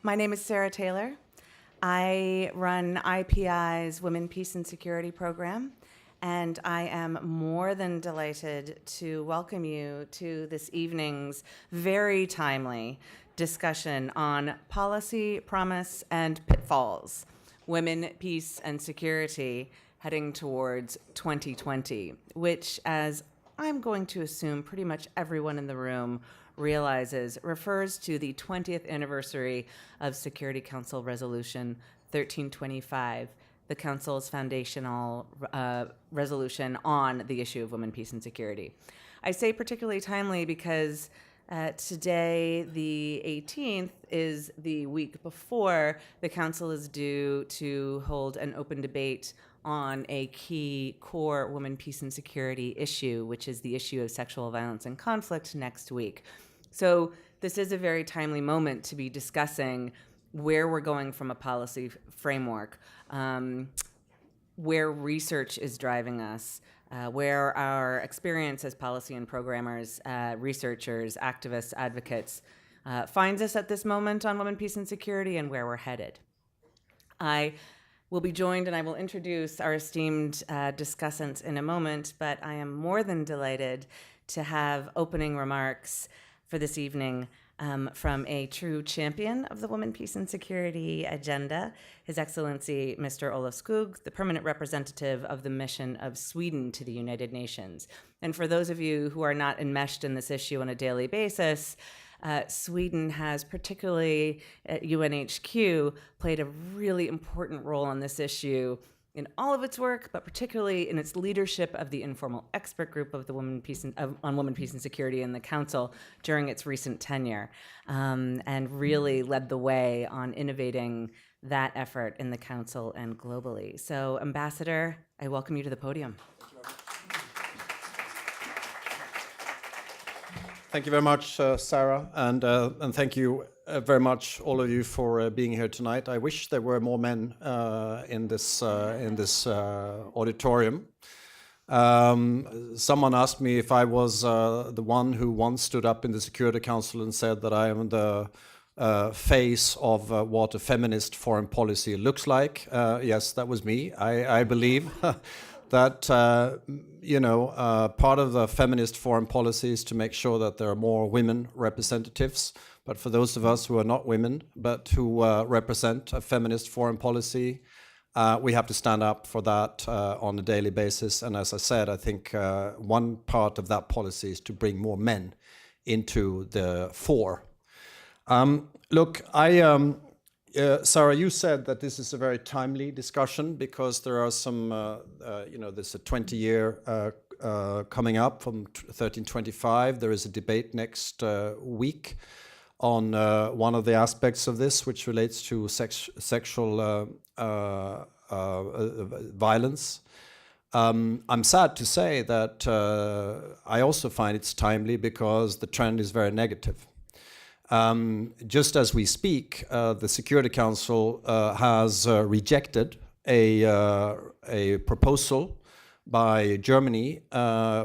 My name is Sarah Taylor. I run IPI's Women, Peace, and Security program, and I am more than delighted to welcome you to this evening's very timely discussion on policy, promise, and pitfalls, women, peace, and security heading towards 2020, which, as I'm going to assume pretty much everyone in the room realizes, refers to the 20th anniversary of Security Council Resolution 1325, the Council's foundational resolution on the issue of women, peace, and security. I say particularly timely because today, the 18th, is the week before the Council is due to hold an open debate on a key core women, peace, and security issue, which is the issue of sexual violence and conflict next week. So this is a very timely moment to be discussing where we're going from a policy framework, where research is driving us, where our experience as policy and programmers, researchers, activists, advocates finds us at this moment on women, peace, and security, and where we're headed. I will be joined, and I will introduce our esteemed discussants in a moment, but I am more than delighted to have opening remarks for this evening from a true champion of the women, peace, and security agenda, His Excellency Mr. Olof Skog, the permanent representative of the mission of Sweden to the United Nations. And for those of you who are not enmeshed in this issue on a daily basis, Sweden has, particularly at UNHQ, played a really important role on this issue in all of its work, but particularly in its leadership of the informal expert group of the on women, peace, and security in the Council during its recent tenure, and really led the way on innovating that effort in the Council and globally. So, Ambassador, I welcome you to the podium. Thank you very much, Sarah, and thank you very much, all of you, for being here tonight. I wish there were more men in this auditorium. Someone asked me if I was the one who once stood up in the Security Council and said that I am the face of what a feminist foreign policy looks like. Yes, that was me. I believe that part of the feminist foreign policy is to make sure that there are more women representatives. But for those of us who are not women, but who represent a feminist foreign policy, we have to stand up for that on a daily basis. And as I said, I think one part of that policy is to bring more men into the fore. Look, Sarah, you said that this is a very timely discussion because there are some, there's a 20-year coming up from 1325. There is a debate next week on one of the aspects of this, which relates to sexual violence. I'm sad to say that I also find it's timely because the trend is very negative. Just as we speak, the Security Council has rejected a proposal by Germany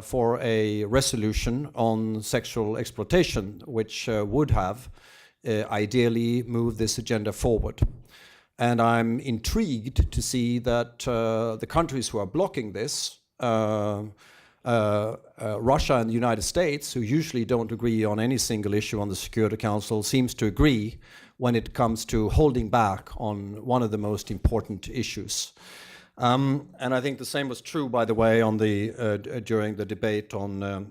for a resolution on sexual exploitation, which would have ideally moved this agenda forward. And I'm intrigued to see that the countries who are blocking this, Russia and the United States, who usually don't agree on any single issue on the Security Council, seems to agree when it comes to holding back on one of the most important issues. And I think the same was true, by the way, on the during the debate on the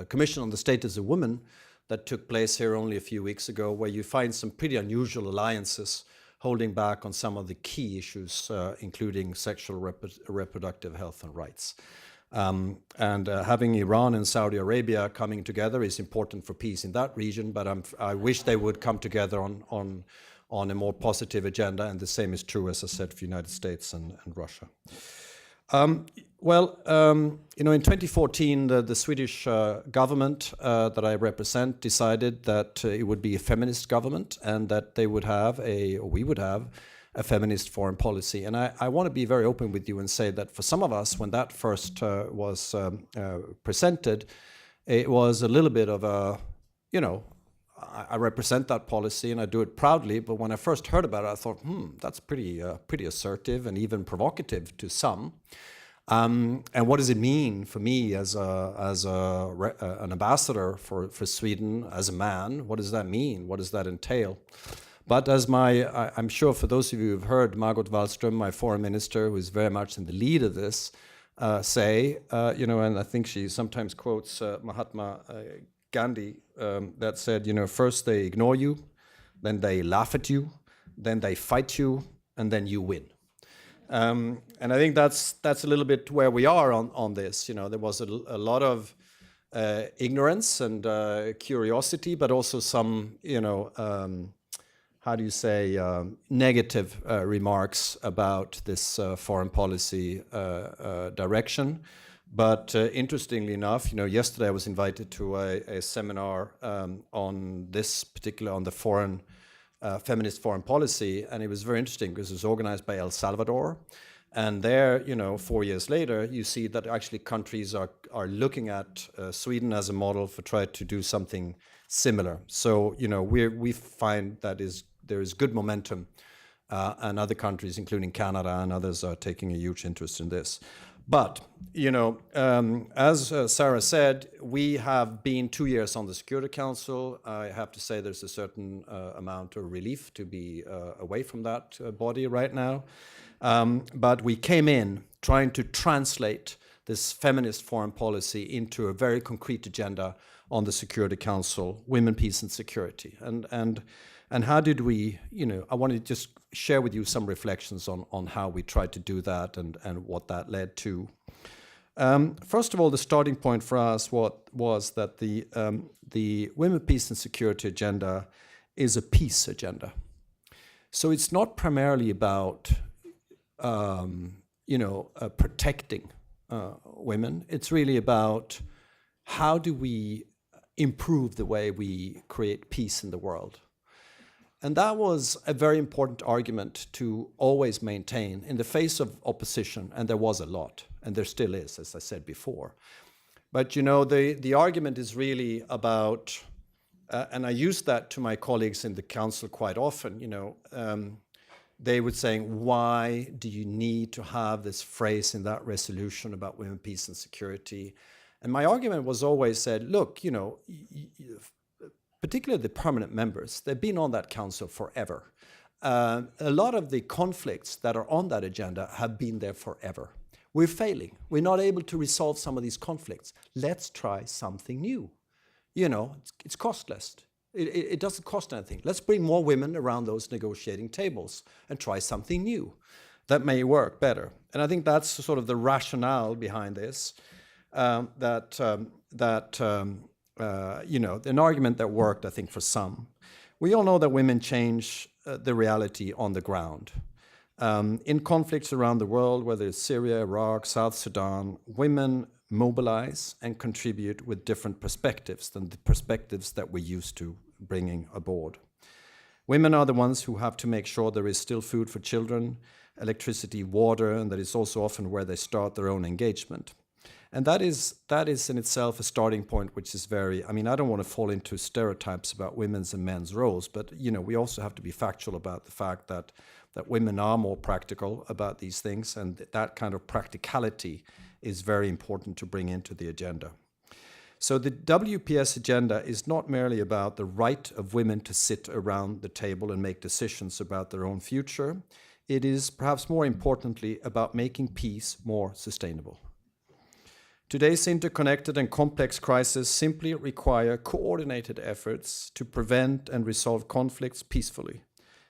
Commission on the Status of Women that took place here only a few weeks ago, where you find some pretty unusual alliances holding back on some of the key issues, including sexual reproductive health and rights. Having Iran and Saudi Arabia coming together is important for peace in that region, but I wish they would come together on a more positive agenda, and the same is true, as I said, for the United States and Russia. In 2014, the Swedish government that I represent decided that it would be a feminist government and that we would have a feminist foreign policy. And I want to be very open with you and say that for some of us, when that first was presented, it was a little bit of a, I represent that policy and I do it proudly. But when I first heard about it, I thought, that's pretty assertive and even provocative to some. And what does it mean for me as an ambassador for Sweden, as a man? What does that mean? What does that entail? But as I'm sure for those of you who've heard Margot Wallström, my foreign minister, who is very much in the lead of this, say, and I think she sometimes quotes Mahatma Gandhi, that said, first they ignore you, then they laugh at you, then they fight you, and then you win. And I think that's a little bit where we are on this. There was a lot of ignorance and curiosity, but also some, negative remarks about this foreign policy direction. But interestingly enough, yesterday I was invited to a seminar on the feminist foreign policy, and it was very interesting because it was organized by El Salvador. And there, 4 years later, you see that actually countries are looking at Sweden as a model for trying to do something similar. So, we find that there is good momentum, and other countries, including Canada and others, are taking a huge interest in this. But, as Sarah said, we have been 2 years on the Security Council. I have to say there's a certain amount of relief to be away from that body right now. But we came in trying to translate this feminist foreign policy into a very concrete agenda on the Security Council, women, peace and security. And how did we, I want to just share with you some reflections on how we tried to do that and what that led to. First of all, the starting point for us was that the women, peace and security agenda is a peace agenda. So it's not primarily about, protecting women. It's really about how do we improve the way we create peace in the world. And that was a very important argument to always maintain in the face of opposition, and there was a lot, and there still is, as I said before. But the argument is really about, and I use that to my colleagues in the council quite often, they would saying, why do you need to have this phrase in that resolution about women, peace and security? And my argument was always said, look, particularly the permanent members, they've been on that council forever. A lot of the conflicts that are on that agenda have been there forever. We're failing. We're not able to resolve some of these conflicts. Let's try something new. It's costless. It doesn't cost anything. Let's bring more women around those negotiating tables and try something new that may work better. And I think that's sort of the rationale behind this, an argument that worked, I think, for some. We all know that women change the reality on the ground. In conflicts around the world, whether it's Syria, Iraq, South Sudan, women mobilize and contribute with different perspectives than the perspectives that we're used to bringing aboard. Women are the ones who have to make sure there is still food for children, electricity, water, and that is also often where they start their own engagement. And that is in itself a starting point, which is very, I don't want to fall into stereotypes about women's and men's roles, but we also have to be factual about the fact that women are more practical about these things, and that kind of practicality is very important to bring into the agenda. So the WPS agenda is not merely about the right of women to sit around the table and make decisions about their own future. It is perhaps more importantly about making peace more sustainable. Today's interconnected and complex crises simply require coordinated efforts to prevent and resolve conflicts peacefully.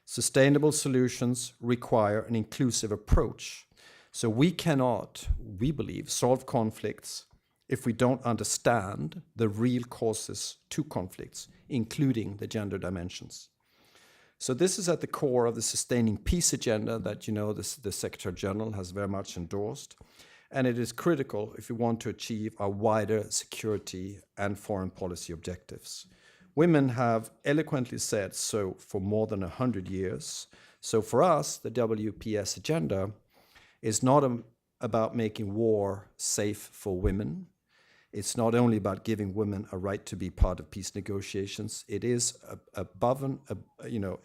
Sustainable solutions require an inclusive approach. So we cannot, we believe, solve conflicts if we don't understand the real causes to conflicts, including the gender dimensions. So this is at the core of the Sustaining Peace agenda that the Secretary General has very much endorsed. And it is critical if we want to achieve our wider security and foreign policy objectives. Women have eloquently said so for more than 100 years. So for us, the WPS agenda is not about making war safe for women. It's not only about giving women a right to be part of peace negotiations. It is above and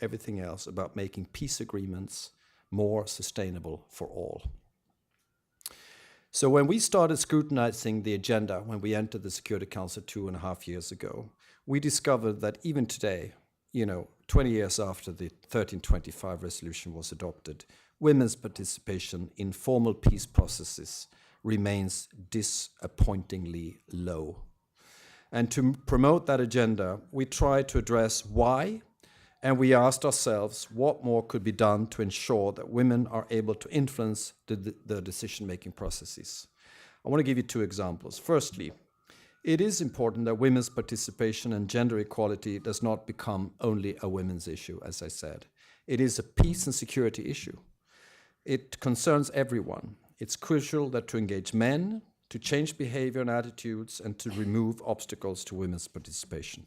everything else about making peace agreements more sustainable for all. So when we started scrutinizing the agenda, when we entered the Security Council 2.5 years ago, we discovered that even today, 20 years after the 1325 resolution was adopted, women's participation in formal peace processes remains disappointingly low. And to promote that agenda, we tried to address why, and we asked ourselves what more could be done to ensure that women are able to influence the decision-making processes. I want to give you 2 examples. Firstly, it is important that women's participation and gender equality does not become only a women's issue, as I said. It is a peace and security issue. It concerns everyone. It's crucial that to engage men, to change behavior and attitudes, and to remove obstacles to women's participation.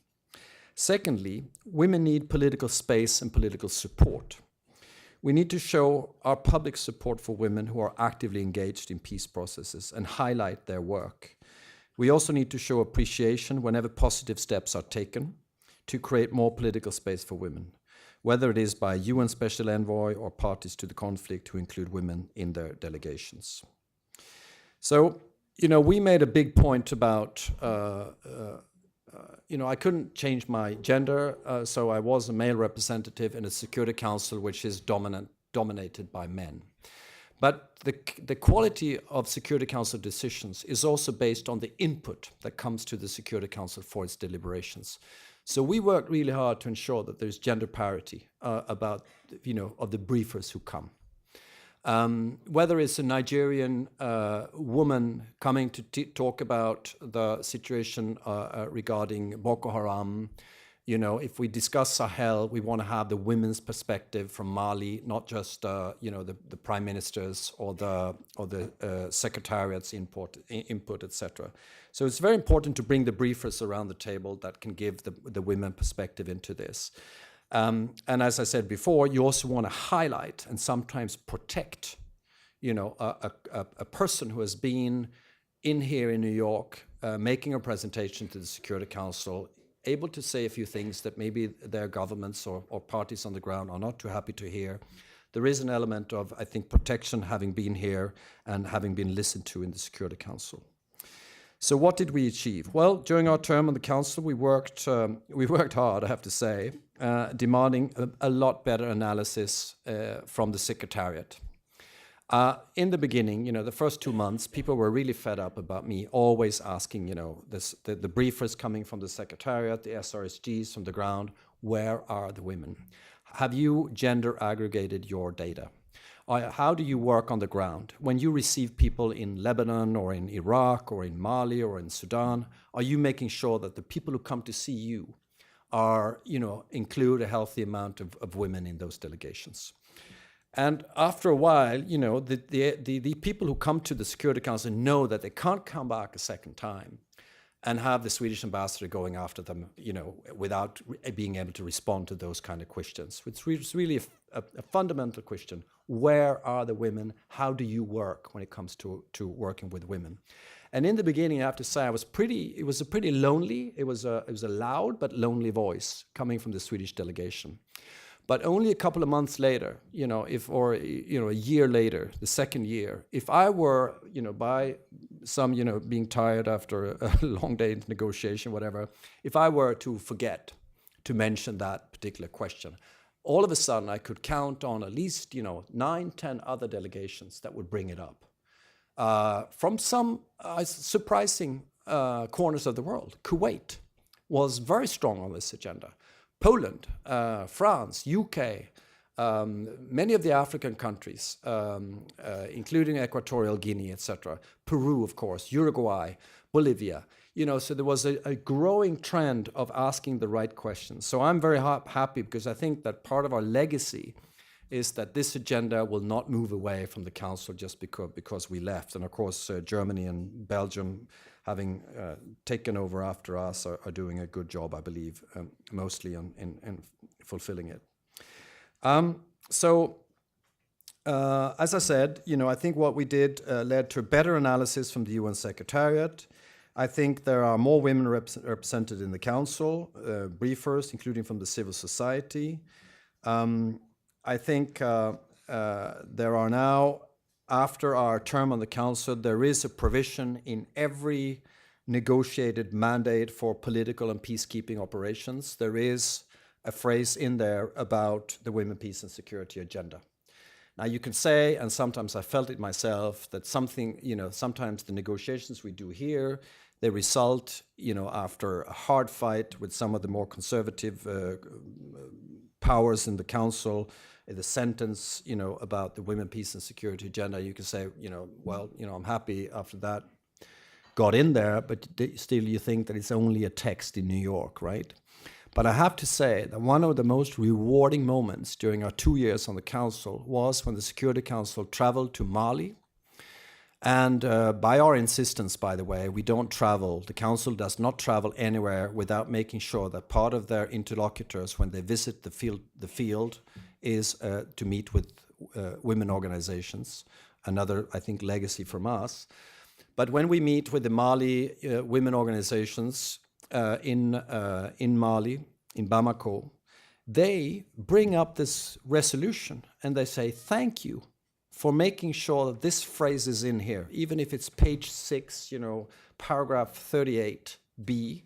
Secondly, women need political space and political support. We need to show our public support for women who are actively engaged in peace processes and highlight their work. We also need to show appreciation whenever positive steps are taken to create more political space for women, whether it is by UN Special Envoy or parties to the conflict who include women in their delegations. So, we made a big point about, I couldn't change my gender, so I was a male representative in a Security Council which is dominated by men. But the quality of Security Council decisions is also based on the input that comes to the Security Council for its deliberations. So we worked really hard to ensure that there's gender parity of the briefers who come. Whether it's a Nigerian woman coming to talk about the situation regarding Boko Haram, if we discuss Sahel, we want to have the women's perspective from Mali, not just the prime ministers or the secretariat's input, etc. So it's very important to bring the briefers around the table that can give the women perspective into this. And as I said before, you also want to highlight and sometimes protect, a person who has been in here in New York, making a presentation to the Security Council, able to say a few things that maybe their governments or parties on the ground are not too happy to hear. There is an element of, I think, protection having been here and having been listened to in the Security Council. So what did we achieve? Well, during our term on the Council, we worked hard, I have to say, demanding a lot better analysis from the Secretariat. In the beginning, the first 2 months, people were really fed up about me always asking, the briefers coming from the Secretariat, the SRSGs from the ground, where are the women? Have you gender aggregated your data? How do you work on the ground? When you receive people in Lebanon or in Iraq or in Mali or in Sudan, are you making sure that the people who come to see you are, include a healthy amount of women in those delegations? And after a while, the people who come to the Security Council know that they can't come back a second time and have the Swedish ambassador going after them, without being able to respond to those kind of questions. It's really a fundamental question. Where are the women? How do you work when it comes to working with women? And in the beginning, I have to say, it was a pretty lonely, it was a loud but lonely voice coming from the Swedish delegation. But only a couple of months later, a year later, the second year, if I were, by some, being tired after a long day in negotiation, whatever, if I were to forget to mention that particular question, all of a sudden I could count on at least, 9, 10 other delegations that would bring it up. From some surprising corners of the world. Kuwait was very strong on this agenda. Poland, France, UK, many of the African countries, including Equatorial Guinea, etc., Peru, of course, Uruguay, Bolivia. So there was a growing trend of asking the right questions. So I'm very happy because I think that part of our legacy is that this agenda will not move away from the Council just because we left. And of course, Germany and Belgium, having taken over after us, are doing a good job, I believe, mostly in fulfilling it. As I said, I think what we did led to a better analysis from the UN Secretariat. I think there are more women represented in the council, briefers, including from the civil society. I think there are now, after our term on the council, there is a provision in every negotiated mandate for political and peacekeeping operations. There is a phrase in there about the women, peace and security agenda. Now you can say, and sometimes I felt it myself, that something, sometimes the negotiations we do here, they result, after a hard fight with some of the more conservative powers in the council, the sentence, about the women, peace and security agenda, you can say, well, I'm happy after that got in there, but still you think that it's only a text in New York, right? But I have to say that one of the most rewarding moments during our 2 years on the council was when the Security Council traveled to Mali. And by our insistence, by the way, we don't travel, the council does not travel anywhere without making sure that part of their interlocutors, when they visit the field is to meet with women organizations, another, I think, legacy from us. But when we meet with the Mali women organizations in Mali, in Bamako, they bring up this resolution and they say, thank you for making sure that this phrase is in here, even if it's page 6, paragraph 38b,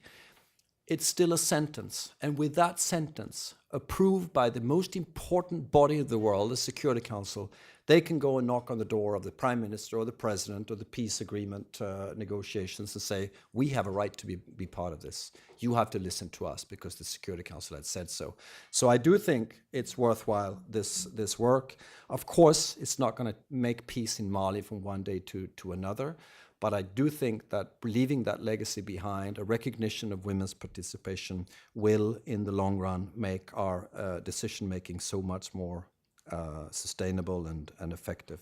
it's still a sentence. And with that sentence, approved by the most important body of the world, the Security Council, they can go and knock on the door of the Prime Minister or the President or the peace agreement negotiations and say, we have a right to be part of this. You have to listen to us because the Security Council had said so. So I do think it's worthwhile, this work. Of course, it's not going to make peace in Mali from one day to another, but I do think that leaving that legacy behind, a recognition of women's participation, will, in the long run, make our decision-making so much more sustainable and effective.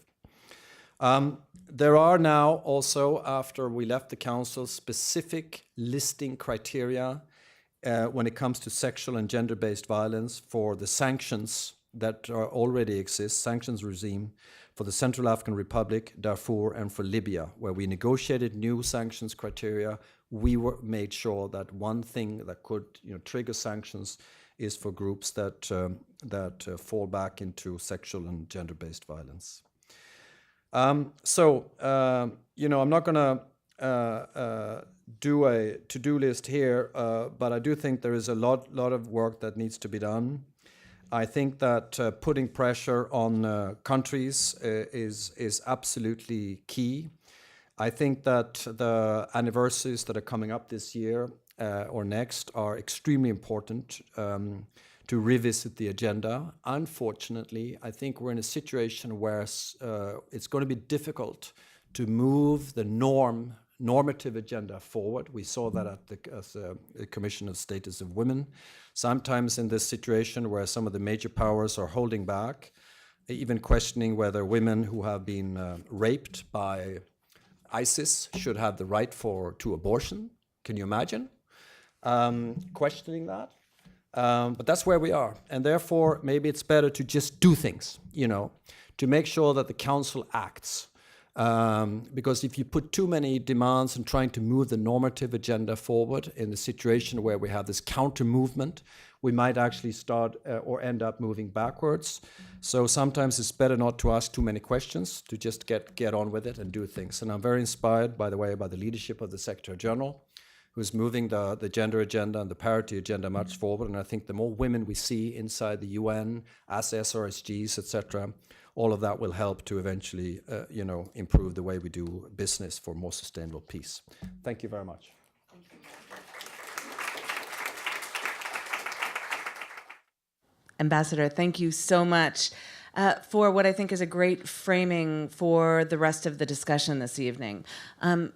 There are now also, after we left the council, specific listing criteria when it comes to sexual and gender-based violence for the sanctions that already exist, sanctions regime for the Central African Republic, Darfur, and for Libya, where we negotiated new sanctions criteria. We made sure that one thing that could trigger sanctions is for groups that fall back into sexual and gender-based violence. I'm not going to do a to-do list here, but I do think there is a lot of work that needs to be done. I think that putting pressure on countries is absolutely key. I think that the anniversaries that are coming up this year or next are extremely important to revisit the agenda. Unfortunately, I think we're in a situation where it's going to be difficult to move the normative agenda forward. We saw that at the Commission of Status of Women. Sometimes in this situation where some of the major powers are holding back, even questioning whether women who have been raped by ISIS should have the right to abortion. Can you imagine? Questioning that. But that's where we are. And therefore, maybe it's better to just do things, to make sure that the council acts. Because if you put too many demands and trying to move the normative agenda forward in a situation where we have this counter movement, we might actually start or end up moving backwards. So sometimes it's better not to ask too many questions, to just get on with it and do things. And I'm very inspired, by the way, by the leadership of the Secretary General, who's moving the gender agenda and the parity agenda much forward. And I think the more women we see inside the UN, as SRSGs, etc., all of that will help to eventually, improve the way we do business for more sustainable peace. Thank you very much. Ambassador, thank you so much for what I think is a great framing for the rest of the discussion this evening.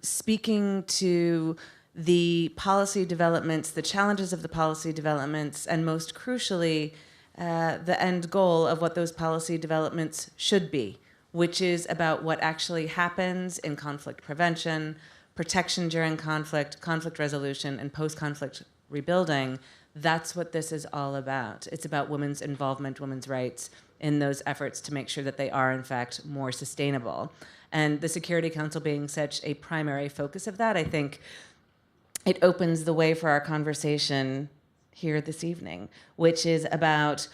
Speaking to the policy developments, the challenges of the policy developments, and most crucially, the end goal of what those policy developments should be, which is about what actually happens in conflict prevention, protection during conflict, conflict resolution, and post-conflict rebuilding. That's what this is all about. It's about women's involvement, women's rights in those efforts to make sure that they are, in fact, more sustainable. And the Security Council being such a primary focus of that, I think it opens the way for our conversation here this evening, which is about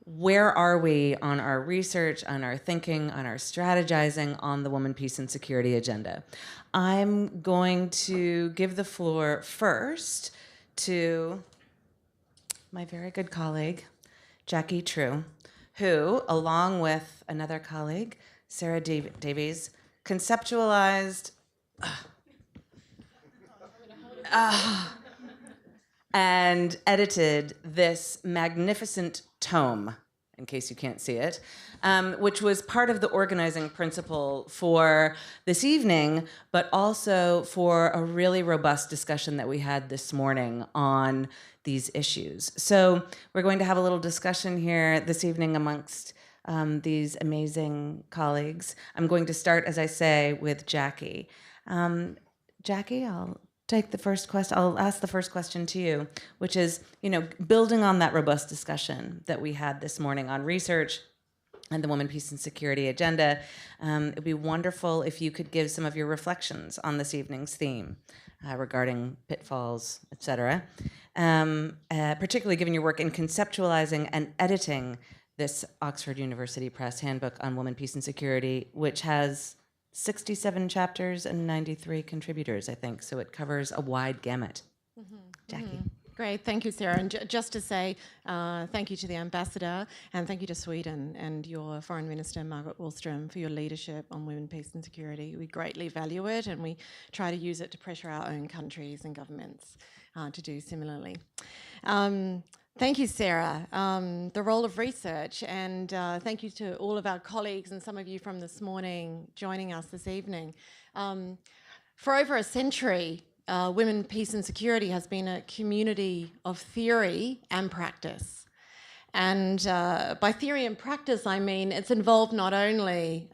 where are we on our research, on our thinking, on our strategizing on the woman, peace, and security agenda. I'm going to give the floor first to my very good colleague, Jackie True, who, along with another colleague, Sarah Davies, conceptualized and edited this magnificent tome, in case you can't see it, which was part of the organizing principle for this evening, but also for a really robust discussion that we had this morning on these issues. So we're going to have a little discussion here this evening amongst these amazing colleagues. I'm going to start, as I say, with Jackie. Jackie, I'll take the first question. I'll ask the first question to you, which is, building on that robust discussion that we had this morning on research and the women, peace, and security agenda. It would be wonderful if you could give some of your reflections on this evening's theme regarding pitfalls, et cetera, particularly given your work in conceptualizing and editing this Oxford University Press Handbook on Women, Peace, and Security, which has 67 chapters and 93 contributors, I think. So it covers a wide gamut. Jackie. Great, thank you, Sarah. And just to say thank you to the ambassador and thank you to Sweden and your Foreign Minister, Margaret Wallström, for your leadership on women, peace and security. We greatly value it and we try to use it to pressure our own countries and governments to do similarly. Thank you, Sarah. The role of research, and thank you to all of our colleagues and some of you from this morning joining us this evening. For over a century, Women, Peace and Security has been a community of theory and practice. And by theory and practice, I mean it's involved not only,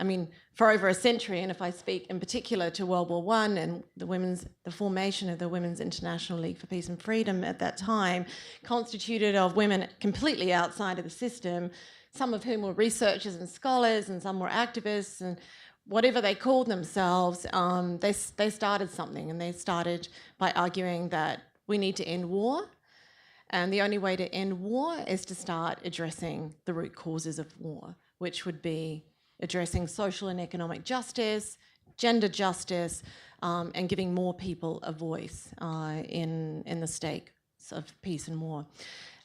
for over a century, and if I speak in particular to World War I and the formation of the Women's International League for Peace and Freedom at that time, constituted of women completely outside of the system, some of whom were researchers and scholars, and some were activists, and whatever they called themselves, they started something, and they started by arguing that we need to end war. And the only way to end war is to start addressing the root causes of war, which would be addressing social and economic justice, gender justice, and giving more people a voice in the stakes of peace and war.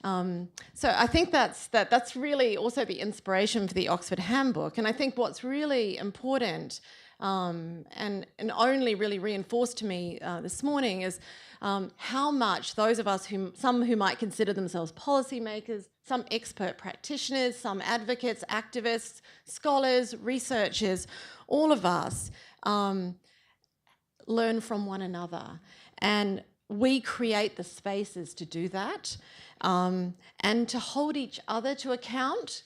So I think that's really also the inspiration for the Oxford Handbook. And I think what's really important and only really reinforced to me this morning is how much those of us some who might consider themselves policymakers, some expert practitioners, some advocates, activists, scholars, researchers, all of us learn from one another. And we create the spaces to do that and to hold each other to account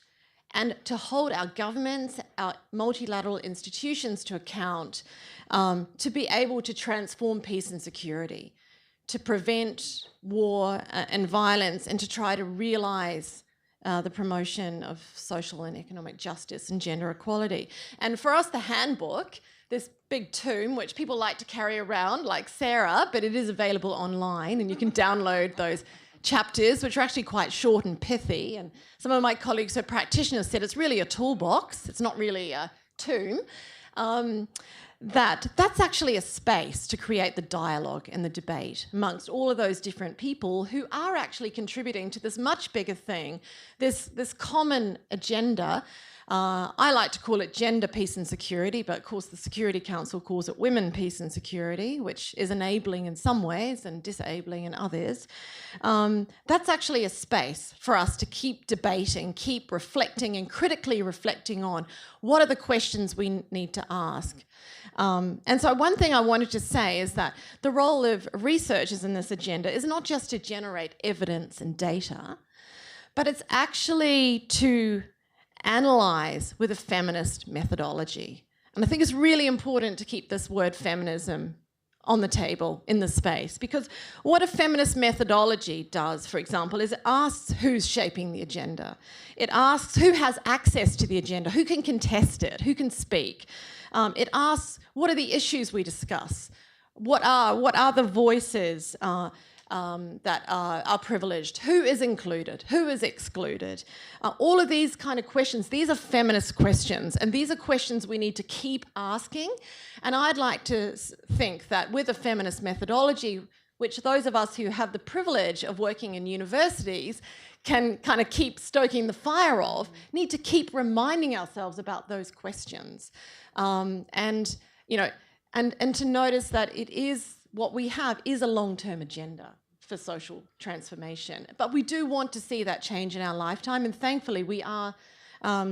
and to hold our governments, our multilateral institutions to account, to be able to transform peace and security, to prevent war and violence, and to try to realise the promotion of social and economic justice and gender equality. And for us, the handbook, this big tome, which people like to carry around like Sarah, but it is available online and you can download those chapters, which are actually quite short and pithy. And some of my colleagues who are practitioners said it's really a toolbox. It's not really a tome. That's actually a space to create the dialogue and the debate amongst all of those different people who are actually contributing to this much bigger thing, this common agenda. I like to call it gender, peace and security, but of course the Security Council calls it women, peace and security, which is enabling in some ways and disabling in others. That's actually a space for us to keep debating, keep reflecting and critically reflecting on what are the questions we need to ask. And so one thing I wanted to say is that the role of researchers in this agenda is not just to generate evidence and data, but it's actually to analyse with a feminist methodology. And I think it's really important to keep this word feminism on the table in the space, because what a feminist methodology does, for example, is it asks who's shaping the agenda. It asks who has access to the agenda, who can contest it, who can speak. It asks what are the issues we discuss, what are the voices that are privileged? Who is included? Who is excluded? All of these kind of questions, these are feminist questions, and these are questions we need to keep asking. And I'd like to think that with a feminist methodology, which those of us who have the privilege of working in universities can kind of keep stoking the fire of, need to keep reminding ourselves about those questions. And to notice that it is, what we have is a long-term agenda for social transformation. But we do want to see that change in our lifetime, and thankfully we are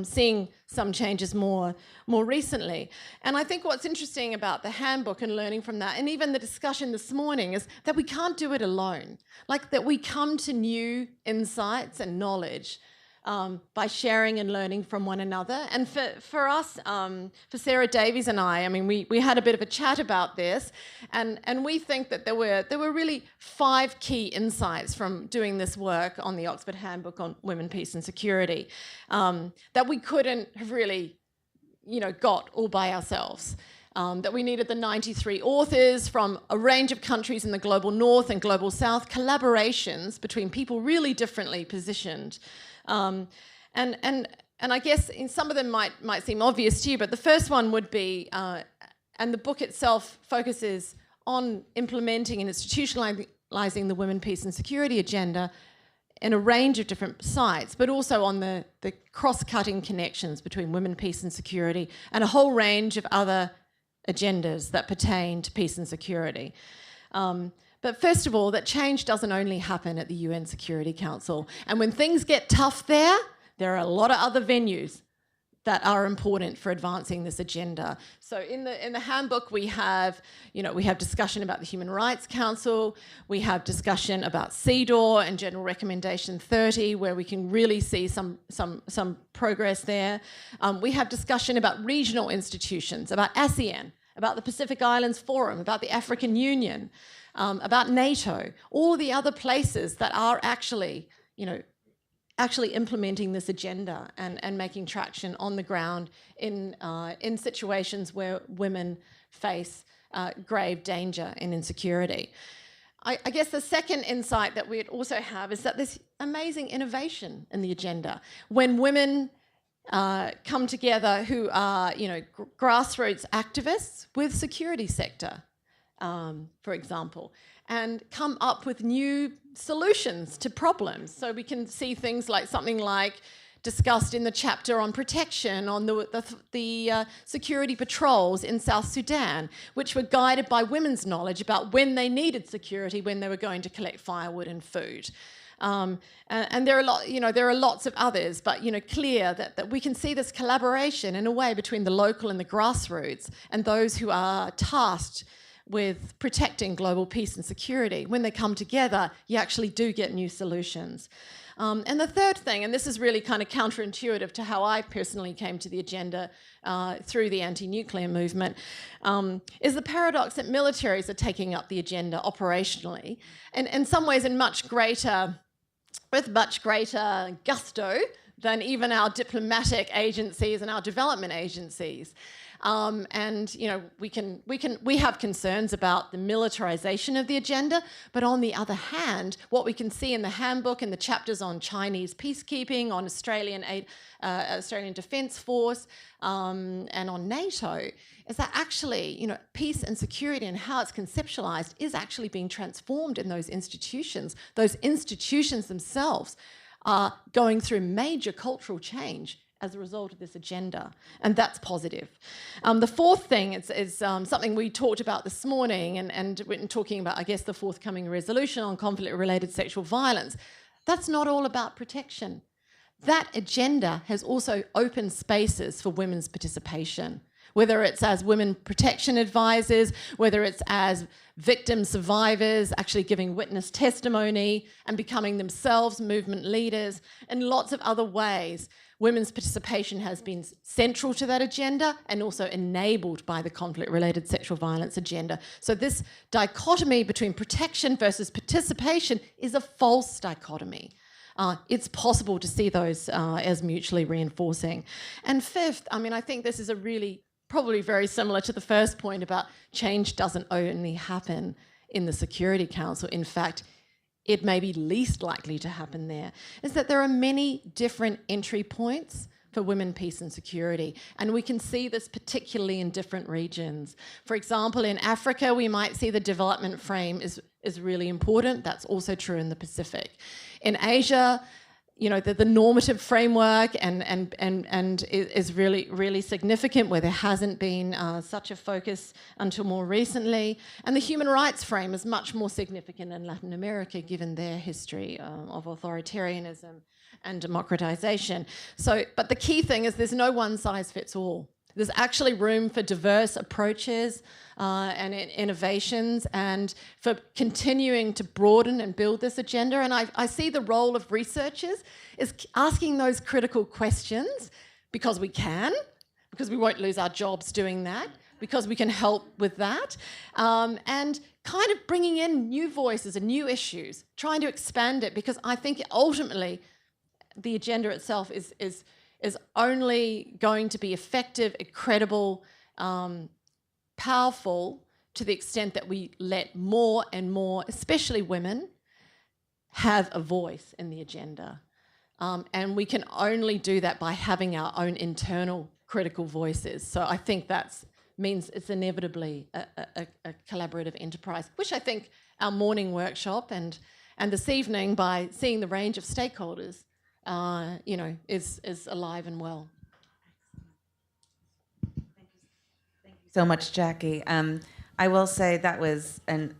seeing some changes more recently. And I think what's interesting about the handbook and learning from that, and even the discussion this morning, is that we can't do it alone. Like, that we come to new insights and knowledge by sharing and learning from one another. And for us, for Sarah Davies and I mean, we had a bit of a chat about this, and we think that there were really 5 key insights from doing this work on the Oxford Handbook on Women, Peace and Security that we couldn't have really, got all by ourselves. That we needed the 93 authors from a range of countries in the global north and global south, collaborations between people really differently positioned. And I guess some of them might seem obvious to you, but the first one would be, and the book itself focuses on implementing and institutionalizing the Women, Peace and Security agenda in a range of different sites, but also on the cross-cutting connections between women, peace and security, and a whole range of other agendas that pertain to peace and security. But first of all, that change doesn't only happen at the UN Security Council. And when things get tough there are a lot of other venues that are important for advancing this agenda. So in the handbook, we have discussion about the Human Rights Council, we have discussion about CEDAW and General Recommendation 30, where we can really see some progress there. We have discussion about regional institutions, about ASEAN, about the Pacific Islands Forum, about the African Union, about NATO, all the other places that are actually implementing this agenda and making traction on the ground in situations where women face grave danger and insecurity. I guess the second insight that we also have is that there's amazing innovation in the agenda. When women come together who are, grassroots activists with security sector, for example, and come up with new solutions to problems. So we can see things like something like discussed in the chapter on protection, on the security patrols in South Sudan, which were guided by women's knowledge about when they needed security, when they were going to collect firewood and food. And there are lots of others, but clear that we can see this collaboration in a way between the local and the grassroots and those who are tasked with protecting global peace and security. When they come together, you actually do get new solutions. And the third thing, and this is really kind of counterintuitive to how I personally came to the agenda through the anti-nuclear movement, is the paradox that militaries are taking up the agenda operationally, and in some ways with much greater gusto than even our diplomatic agencies and our development agencies. We have concerns about the militarization of the agenda, but on the other hand, what we can see in the handbook and the chapters on Chinese peacekeeping, on Australian Defence Force, and on NATO, is that actually, peace and security and how it's conceptualized is actually being transformed in those institutions. Those institutions themselves are going through major cultural change as a result of this agenda, and that's positive. The fourth thing is something we talked about this morning, and we're talking about, I guess, the forthcoming resolution on conflict-related sexual violence. That's not all about protection. That agenda has also opened spaces for women's participation, whether it's as women protection advisors, whether it's as victim survivors, actually giving witness testimony and becoming themselves movement leaders, and lots of other ways. Women's participation has been central to that agenda and also enabled by the conflict-related sexual violence agenda. So this dichotomy between protection versus participation is a false dichotomy. It's possible to see those as mutually reinforcing. And fifth, I think this is a really probably very similar to the first point about change doesn't only happen in the Security Council. In fact, it may be least likely to happen there, is that there are many different entry points for women, peace and security. And we can see this particularly in different regions. For example, in Africa, we might see the development frame is really important. That's also true in the Pacific. In Asia, you know, the normative framework and is really significant, where there hasn't been such a focus until more recently. And the human rights frame is much more significant in Latin America, given their history of authoritarianism and democratization. So, but the key thing is there's no one size fits all. There's actually room for diverse approaches and innovations, and for continuing to broaden and build this agenda. And I see the role of researchers is asking those critical questions, because we won't lose our jobs doing that, because we can help with that, and kind of bringing in new voices and new issues, trying to expand it, because I think ultimately the agenda itself is only going to be effective, credible, powerful, to the extent that we let more and more, especially women, have a voice in the agenda. And we can only do that by having our own internal critical voices. So I think that means it's inevitably a collaborative enterprise, which I think our morning workshop and this evening, by seeing the range of stakeholders, you know, is alive and well. Thank you so much, Jackie. I will say that was an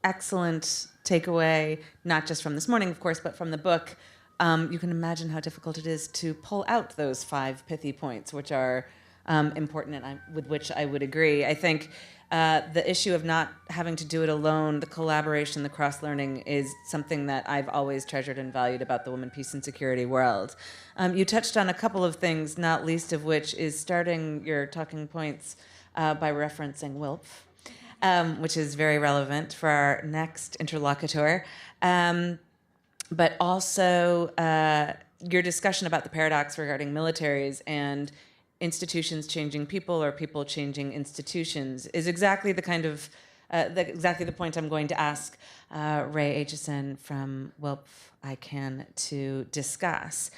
excellent takeaway, not just from this morning, of course, but from the book. You can imagine how difficult it is to pull out those 5 pithy points, which are important, and with which I would agree. I think the issue of not having to do it alone, the collaboration, the cross-learning, is something that I've always treasured and valued about the women, peace, and security world. You touched on a couple of things, not least of which is starting your talking points by referencing WILPF, which is very relevant for our next interlocutor. But also your discussion about the paradox regarding militaries and institutions changing people, or people changing institutions, is exactly the kind of exactly the point I'm going to ask Ray Aitchison from WILPF ICANN to discuss,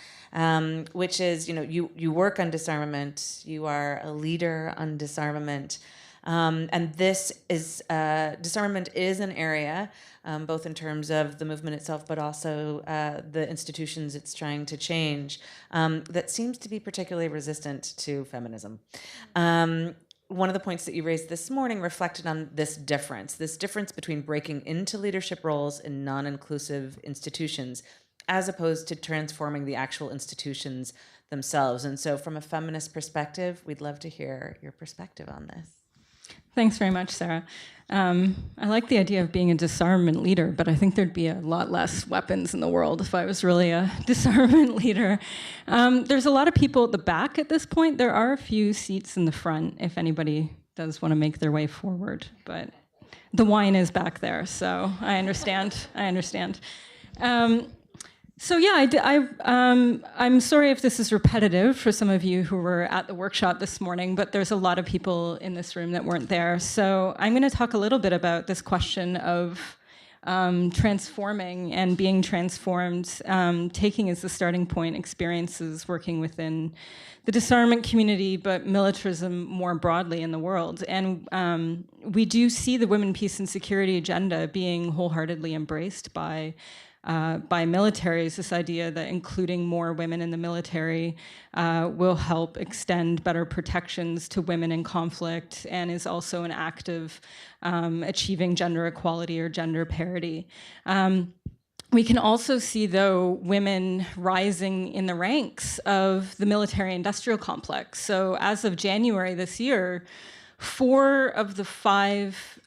which is, you know, you work on disarmament, you are a leader on disarmament, and this is disarmament is an area, both in terms of the movement itself, but also the institutions it's trying to change, that seems to be particularly resistant to feminism. One of the points that you raised this morning reflected on this difference between breaking into leadership roles in non-inclusive institutions, as opposed to transforming the actual institutions themselves. And so from a feminist perspective, we'd love to hear your perspective on this. Thanks very much, Sarah. I like the idea of being a disarmament leader, but I think there'd be a lot less weapons in the world if I was really a disarmament leader. There's a lot of people at the back at this point. There are a few seats in the front if anybody does want to make their way forward, but the wine is back there, so I understand. So yeah, I'm sorry if this is repetitive for some of you who were at the workshop this morning, but there's a lot of people in this room that weren't there. So I'm going to talk a little bit about this question of transforming and being transformed, taking as the starting point experiences working within the disarmament community, but militarism more broadly in the world. And we do see the women, peace, and security agenda being wholeheartedly embraced by militaries, this idea that including more women in the military will help extend better protections to women in conflict, and is also an act of achieving gender equality or gender parity. We can also see, though, women rising in the ranks of the military-industrial complex. So as of January this year, 4 of the 5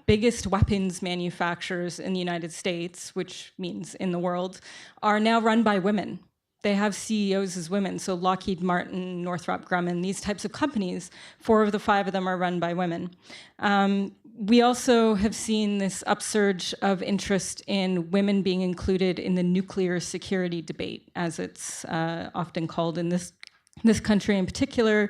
biggest weapons manufacturers in the United States, which means in the world, are now run by women. They have CEOs as women. So Lockheed Martin, Northrop Grumman, these types of companies, 4 of the 5 of them are run by women. We also have seen this upsurge of interest in women being included in the nuclear security debate, as it's often called in this this country in particular,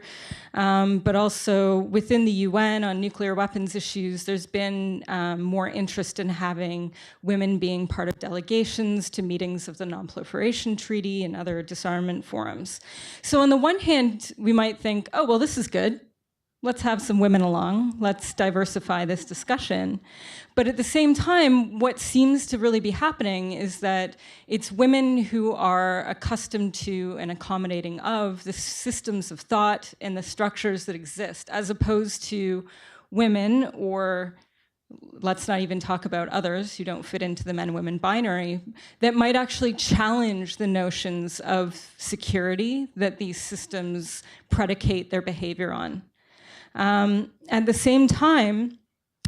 but also within the UN on nuclear weapons issues, there's been more interest in having women being part of delegations to meetings of the Non-Proliferation Treaty and other disarmament forums. So on the one hand, we might think, oh, well, this is good. Let's have some women along. Let's diversify this discussion. But at the same time, what seems to really be happening is that it's women who are accustomed to and accommodating of the systems of thought and the structures that exist, as opposed to women, or let's not even talk about others who don't fit into the men-women binary, that might actually challenge the notions of security that these systems predicate their behavior on. At the same time,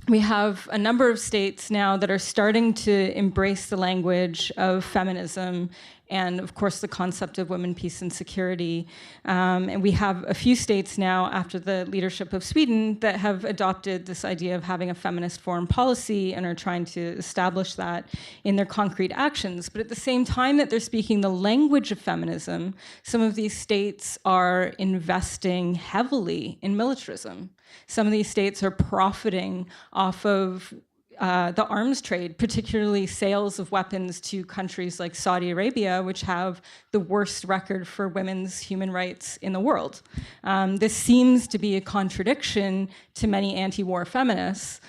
we have a number of states now that are starting to embrace the language of feminism and, of course, the concept of women, peace, and security. And we have a few states now, after the leadership of Sweden, that have adopted this idea of having a feminist foreign policy and are trying to establish that in their concrete actions. But at the same time that they're speaking the language of feminism, some of these states are investing heavily in militarism. Some of these states are profiting off of the arms trade, particularly sales of weapons to countries like Saudi Arabia, which have the worst record for women's human rights in the world. This seems to be a contradiction to many anti-war feminists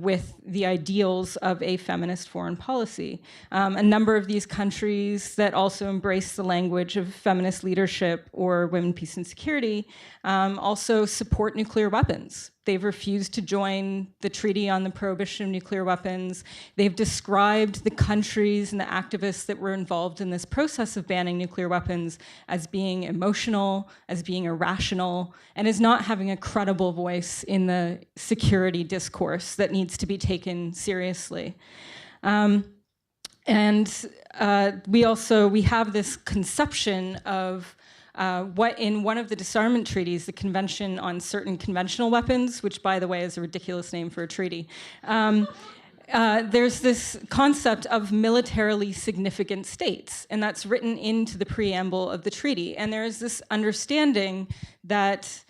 with the ideals of a feminist foreign policy. A number of these countries that also embrace the language of feminist leadership or women, peace, and security also support nuclear weapons. They've refused to join the Treaty on the Prohibition of Nuclear Weapons. They've described the countries and the activists that were involved in this process of banning nuclear weapons as being emotional, as being irrational, and as not having a credible voice in the security discourse that needs to be taken seriously. We have this conception of what in one of the disarmament treaties, the Convention on Certain Conventional Weapons, which, by the way, is a ridiculous name for a treaty, there's this concept of militarily significant states, and that's written into the preamble of the treaty. And there is this understanding that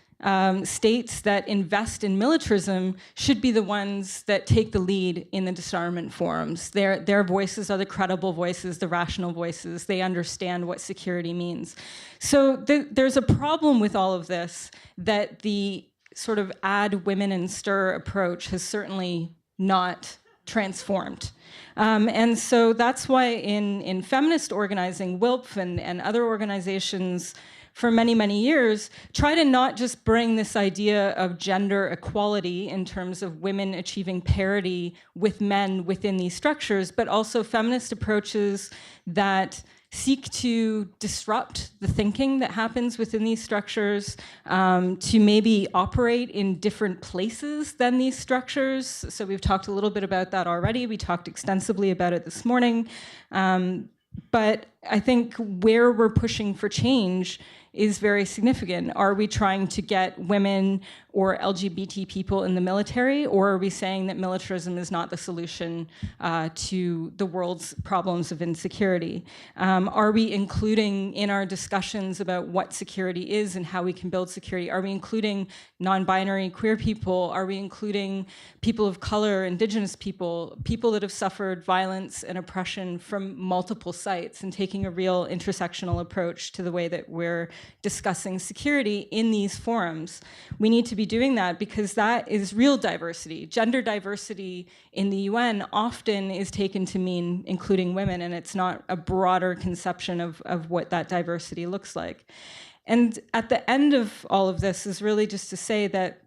states that invest in militarism should be the ones that take the lead in the disarmament forums. Their voices are the credible voices, the rational voices. They understand what security means. So there's a problem with all of this, that the sort of add women and stir approach has certainly not transformed. And so that's why in feminist organizing, WILP and other organizations for many, many years, try to not just bring this idea of gender equality in terms of women achieving parity with men within these structures, but also feminist approaches that seek to disrupt the thinking that happens within these structures, to maybe operate in different places than these structures. So we've talked a little bit about that already. We talked extensively about it this morning. But I think where we're pushing for change is very significant. Are we trying to get women or LGBT people in the military, or are we saying that militarism is not the solution to the world's problems of insecurity? Are we including in our discussions about what security is and how we can build security, are we including non-binary queer people? Are we including people of color, indigenous people, people that have suffered violence and oppression from multiple sites, and taking a real intersectional approach to the way that we're discussing security in these forums? We need to be doing that because that is real diversity. Gender diversity in the UN often is taken to mean including women, and it's not a broader conception of what that diversity looks like. And at the end of all of this is really just to say that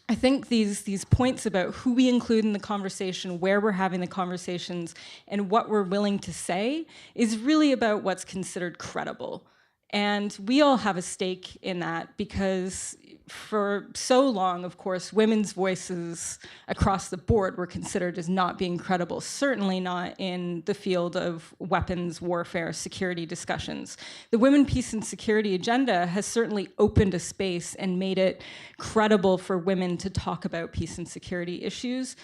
I think these points about who we include in the conversation, where we're having the conversations, and what we're willing to say is really about what's considered credible. And we all have a stake in that because for so long, of course, women's voices across the board were considered as not being credible, certainly not in the field of weapons warfare security discussions. The Women, Peace, and Security agenda has certainly opened a space and made it credible for women to talk about peace and security issues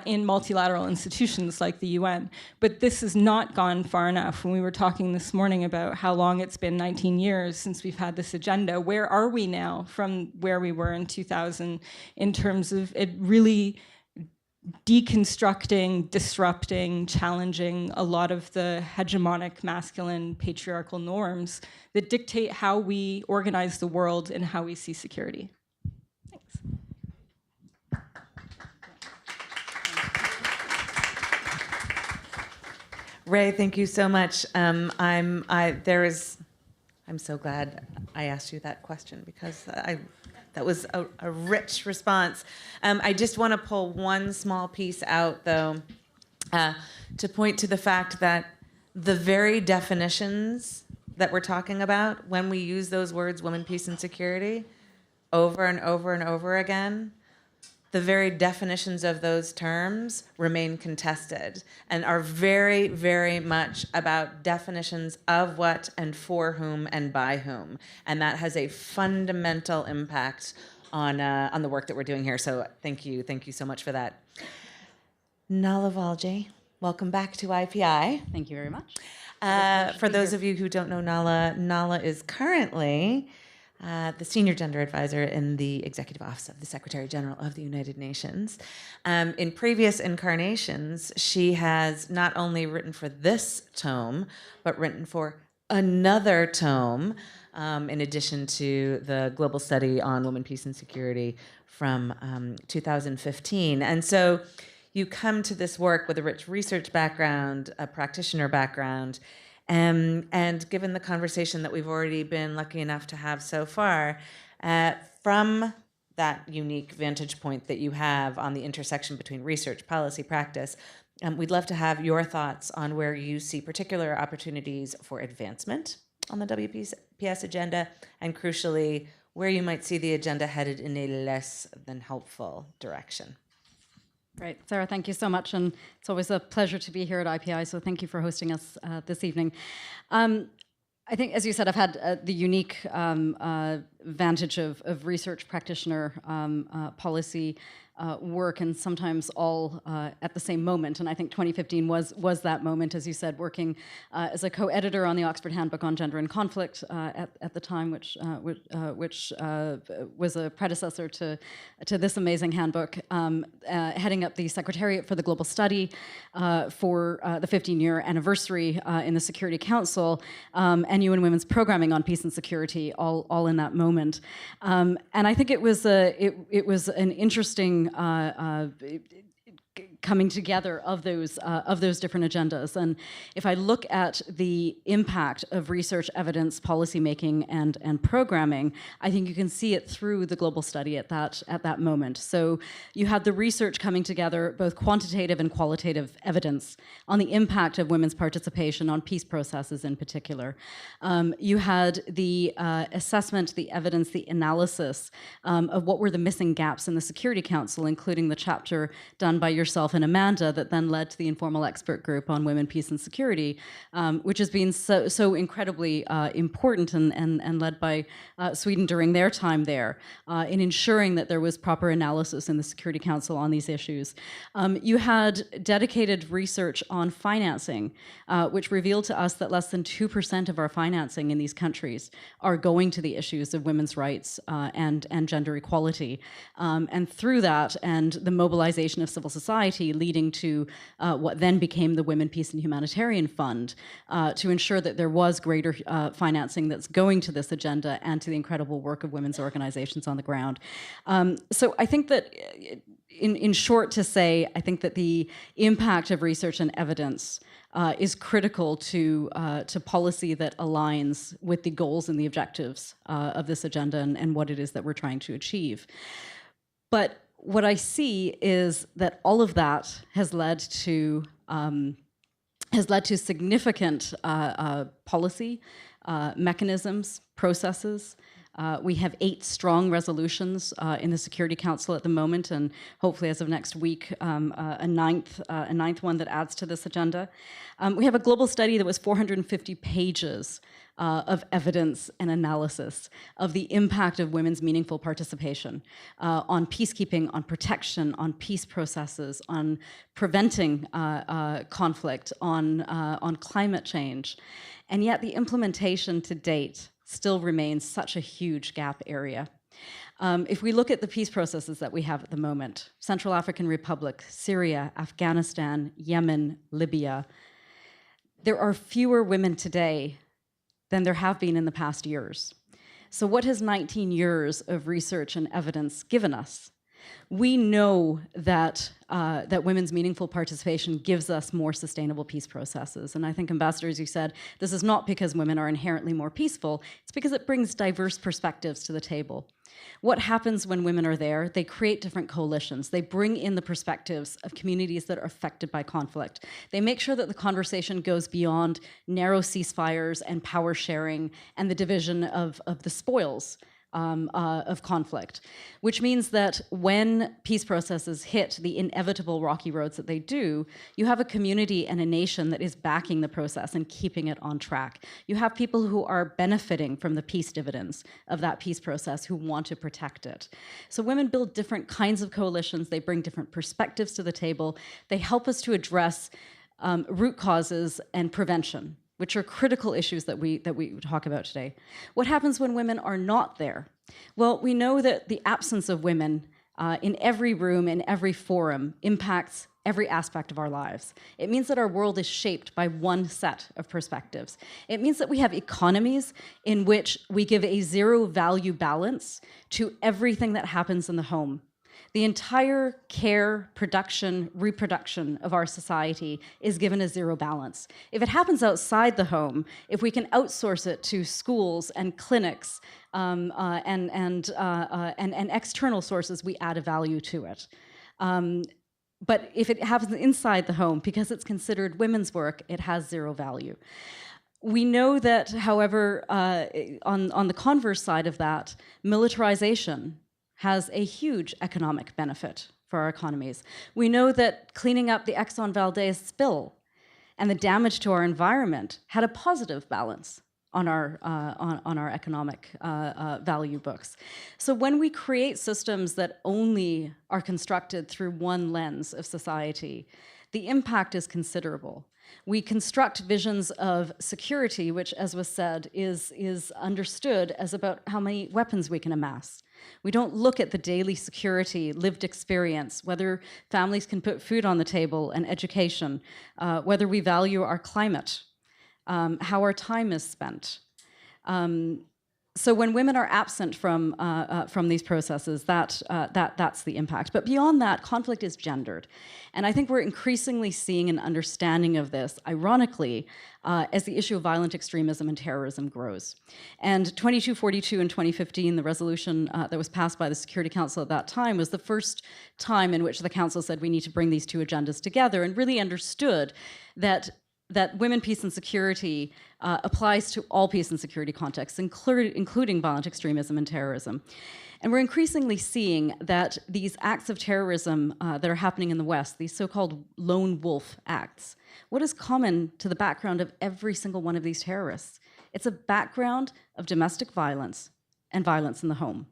in multilateral institutions like the UN. But this has not gone far enough. When we were talking this morning about how long it's been, 19 years since we've had this agenda, where are we now from where we were in 2000 in terms of it really deconstructing, disrupting, challenging a lot of the hegemonic masculine patriarchal norms that dictate how we organize the world and how we see security? Thanks. Ray, thank you so much. I'm so glad I asked you that question because that was a rich response. I just want to pull one small piece out, though, to point to the fact that the very definitions that we're talking about when we use those words, women, peace, and security, over and over and over again, the very definitions of those terms remain contested and are very, very much about definitions of what and for whom and by whom. And that has a fundamental impact on the work that we're doing here. So thank you so much for that. Nala Valji, welcome back to IPI. Thank you very much. For those of you who don't know Nala is currently the Senior Gender Advisor in the Executive Office of the Secretary General of the United Nations. In previous incarnations, she has not only written for this tome, but written for another tome, in addition to the Global Study on Women, Peace, and Security from 2015. And so you come to this work with a rich research background, a practitioner background, and given the conversation that we've already been lucky enough to have so far, from that unique vantage point that you have on the intersection between research, policy, practice, we'd love to have your thoughts on where you see particular opportunities for advancement on the WPS agenda, and crucially, where you might see the agenda headed in a less than helpful direction. Great. Sarah, thank you so much. And it's always a pleasure to be here at IPI, so thank you for hosting us this evening. I think, as you said, I've had the unique vantage of research practitioner policy work, and sometimes all at the same moment. And I think 2015 was that moment, as you said, working as a co-editor on the Oxford Handbook on Gender and Conflict at the time, which was a predecessor to this amazing handbook, heading up the Secretariat for the Global Study for the 15-year anniversary in the Security Council, and UN Women's programming on peace and security, all in that moment. And I think it was an interesting coming together of those different agendas. And if I look at the impact of research, evidence, policymaking, and programming, I think you can see it through the global study at that moment. So you had the research coming together, both quantitative and qualitative evidence on the impact of women's participation on peace processes in particular. You had the assessment, the evidence, the analysis of what were the missing gaps in the Security Council, including the chapter done by yourself and Amanda that then led to the informal expert group on women, peace, and security, which has been so incredibly important and led by Sweden during their time there in ensuring that there was proper analysis in the Security Council on these issues. You had dedicated research on financing, which revealed to us that less than 2% of our financing in these countries are going to the issues of women's rights and gender equality. And through that, and the mobilization of civil society leading to what then became the Women, Peace, and Humanitarian Fund to ensure that there was greater financing that's going to this agenda and to the incredible work of women's organizations on the ground. So I think that, in short to say, I think that the impact of research and evidence is critical to policy that aligns with the goals and the objectives of this agenda and what it is that we're trying to achieve. But what I see is that all of that has led to significant policy mechanisms, processes, We have 8 strong resolutions in the Security Council at the moment, and hopefully as of next week, a ninth one that adds to this agenda. We have a global study that was 450 pages of evidence and analysis of the impact of women's meaningful participation on peacekeeping, on protection, on peace processes, on preventing conflict, on climate change. And yet the implementation to date still remains such a huge gap area. If we look at the peace processes that we have at the moment, Central African Republic, Syria, Afghanistan, Yemen, Libya, there are fewer women today than there have been in the past years. So what has 19 years of research and evidence given us? We know that that women's meaningful participation gives us more sustainable peace processes. And I think, Ambassador, as you said, this is not because women are inherently more peaceful, it's because it brings diverse perspectives to the table. What happens when women are there? They create different coalitions. They bring in the perspectives of communities that are affected by conflict. They make sure that the conversation goes beyond narrow ceasefires and power sharing and the division of the spoils of conflict, which means that when peace processes hit the inevitable rocky roads that they do, you have a community and a nation that is backing the process and keeping it on track. You have people who are benefiting from the peace dividends of that peace process who want to protect it. So women build different kinds of coalitions, they bring different perspectives to the table, they help us to address root causes and prevention, which are critical issues that we talk about today. What happens when women are not there? Well, we know that the absence of women in every room, in every forum, impacts every aspect of our lives. It means that our world is shaped by one set of perspectives. It means that we have economies in which we give a zero value balance to everything that happens in the home. The entire care, production, reproduction of our society is given a zero balance. If it happens outside the home, if we can outsource it to schools and clinics and external sources, we add a value to it. But if it happens inside the home, because it's considered women's work, it has zero value. We know that, however, on the converse side of that, militarization has a huge economic benefit for our economies. We know that cleaning up the Exxon Valdez spill and the damage to our environment had a positive balance on our economic value books. So when we create systems that only are constructed through one lens of society, the impact is considerable. We construct visions of security, which, as was said, is understood as about how many weapons we can amass. We don't look at the daily security, lived experience, whether families can put food on the table and education, whether we value our climate, how our time is spent. So when women are absent from these processes, that's the impact. But beyond that, conflict is gendered. And I think we're increasingly seeing an understanding of this, ironically, as the issue of violent extremism and terrorism grows. And 2242 in 2015, the resolution that was passed by the Security Council at that time, was the first time in which the Council said we need to bring these two agendas together and really understood that women, peace, and security applies to all peace and security contexts, including violent extremism and terrorism. And we're increasingly seeing that these acts of terrorism that are happening in the West, these so-called lone wolf acts, what is common to the background of every single one of these terrorists? It's a background of domestic violence and violence in the home.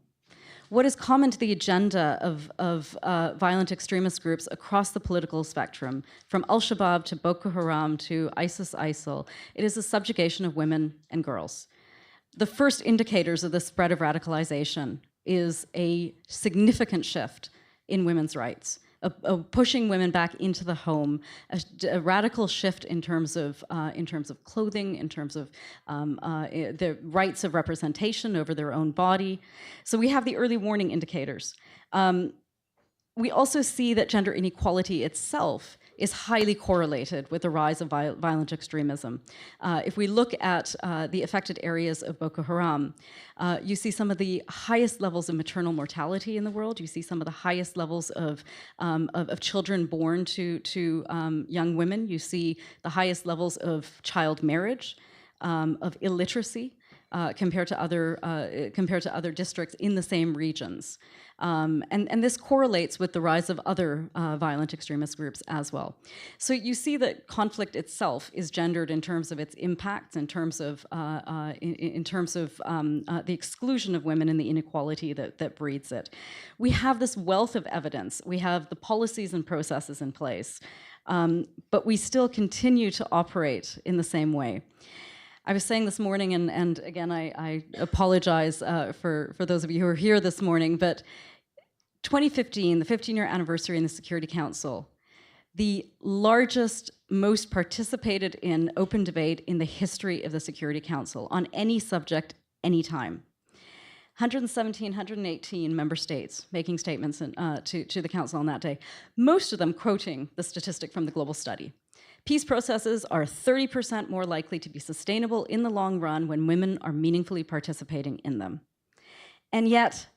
What is common to the agenda of violent extremist groups across the political spectrum, from Al-Shabaab to Boko Haram to ISIL, it is the subjugation of women and girls. The first indicators of the spread of radicalization is a significant shift in women's rights, pushing women back into the home, a radical shift in terms of clothing, in terms of the rights of representation over their own body. So we have the early warning indicators. We also see that gender inequality itself is highly correlated with the rise of violent extremism. If we look at the affected areas of Boko Haram, you see some of the highest levels of maternal mortality in the world. You see some of the highest levels of children born to young women. You see the highest levels of child marriage, of illiteracy. compared to other districts in the same regions. And this correlates with the rise of other violent extremist groups as well. So you see that conflict itself is gendered in terms of its impacts, in terms of the exclusion of women and the inequality that breeds it. We have this wealth of evidence. We have the policies and processes in place, but we still continue to operate in the same way. I was saying this morning, and again, I apologize for those of you who are here this morning, but 2015, the 15-year anniversary in the Security Council, the largest, most participated in open debate in the history of the Security Council on any subject, anytime. 117, 118 member states making statements to the Council on that day, most of them quoting the statistic from the global study. Peace processes are 30% more likely to be sustainable in the long run when women are meaningfully participating in them. And yet,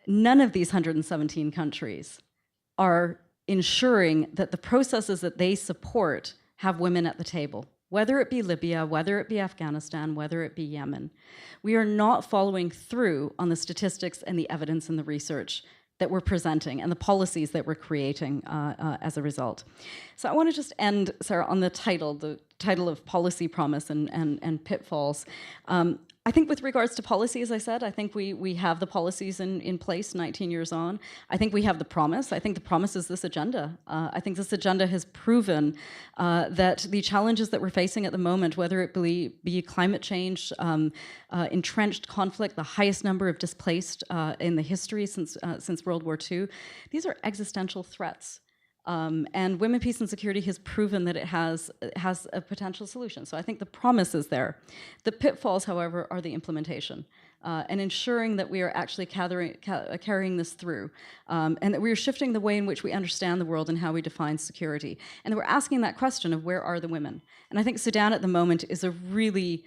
none of these 117 countries are ensuring that the processes that they support have women at the table, whether it be Libya, whether it be Afghanistan, whether it be Yemen. We are not following through on the statistics and the evidence and the research that we're presenting and the policies that we're creating as a result. So I want to just end, Sarah, on the title of Policy Promise and Pitfalls. I think with regards to policy, as I said, I think we have the policies in place 19 years on. I think we have the promise. I think the promise is this agenda. I think this agenda has proven that the challenges that we're facing at the moment, whether it be climate change, entrenched conflict, the highest number of displaced in the history since World War II, these are existential threats. And women, peace, and security has proven that it has a potential solution. So I think the promise is there. The pitfalls, however, are the implementation and ensuring that we are actually carrying this through and that we are shifting the way in which we understand the world and how we define security. And that we're asking that question of where are the women? And I think Sudan at the moment is a really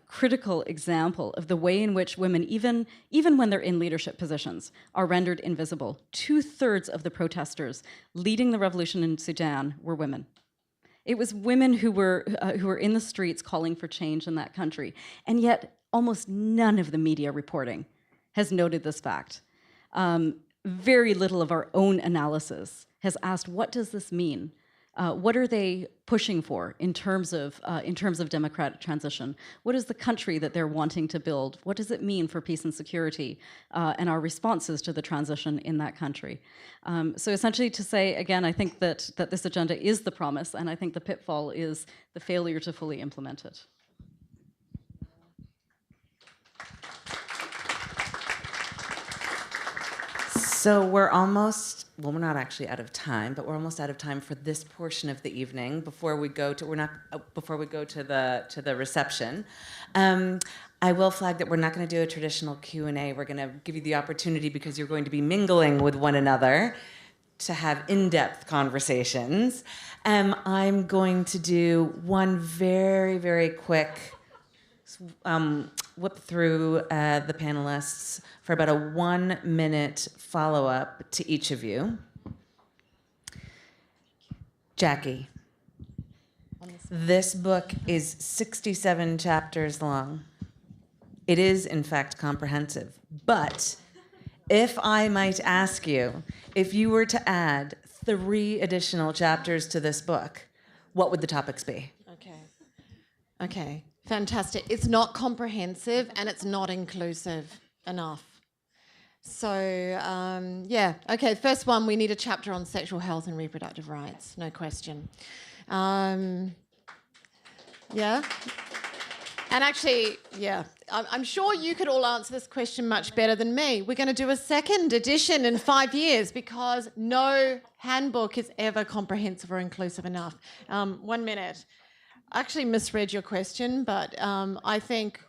critical example of the way in which women, even when they're in leadership positions, are rendered invisible. 2/3 of the protesters leading the revolution in Sudan were women. It was women who were in the streets calling for change in that country, and yet almost none of the media reporting has noted this fact. Very little of our own analysis has asked, what does this mean? What are they pushing for in terms of democratic transition? What is the country that they're wanting to build? What does it mean for peace and security and our responses to the transition in that country? So essentially to say, again, I think that this agenda is the promise, and I think the pitfall is the failure to fully implement it. So we're almost, well, we're not actually out of time, but we're almost out of time for this portion of the evening before we go to the reception. I will flag that we're not going to do a traditional Q&A. We're going to give you the opportunity, because you're going to be mingling with one another, to have in-depth conversations. I'm going to do one very, very quick whip through the panelists for about a 1-minute follow-up to each of you. Jackie, this book is 67 chapters long. It is, in fact, comprehensive. But if I might ask you, if you were to add 3 additional chapters to this book, what would the topics be? Okay. Fantastic. It's not comprehensive and it's not inclusive enough. So, okay, first one, we need a chapter on sexual health and reproductive rights, no question. And actually, I'm sure you could all answer this question much better than me. We're going to do a second edition in 5 years, because no handbook is ever comprehensive or inclusive enough. 1 minute. I actually misread your question, but I think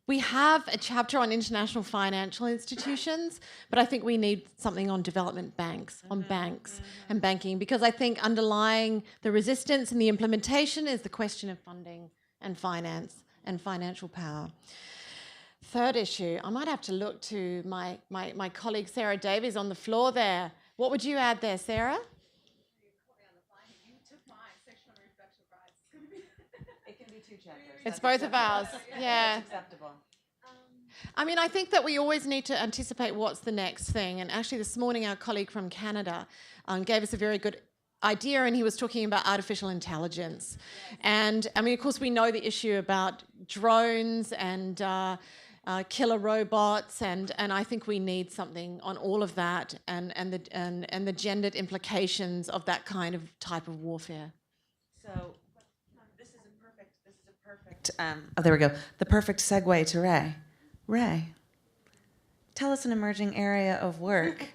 we have a chapter on international financial institutions, but I think we need something on development banks, on banks and banking, because I think underlying the resistance and the implementation is the question of funding and finance and financial power. Third issue, I might have to look to my colleague Sarah Davies on the floor there. What would you add there, Sarah? It's both of ours. Yeah. Acceptable. I mean, I think that we always need to anticipate what's the next thing. And actually this morning, our colleague from Canada gave us a very good idea, and he was talking about artificial intelligence. And I mean, of course, we know the issue about drones and killer robots, and I think we need something on all of that and the gendered implications of that kind of type of warfare. So this is a perfect. Oh, there we go. The perfect segue to Ray. Ray, tell us an emerging area of work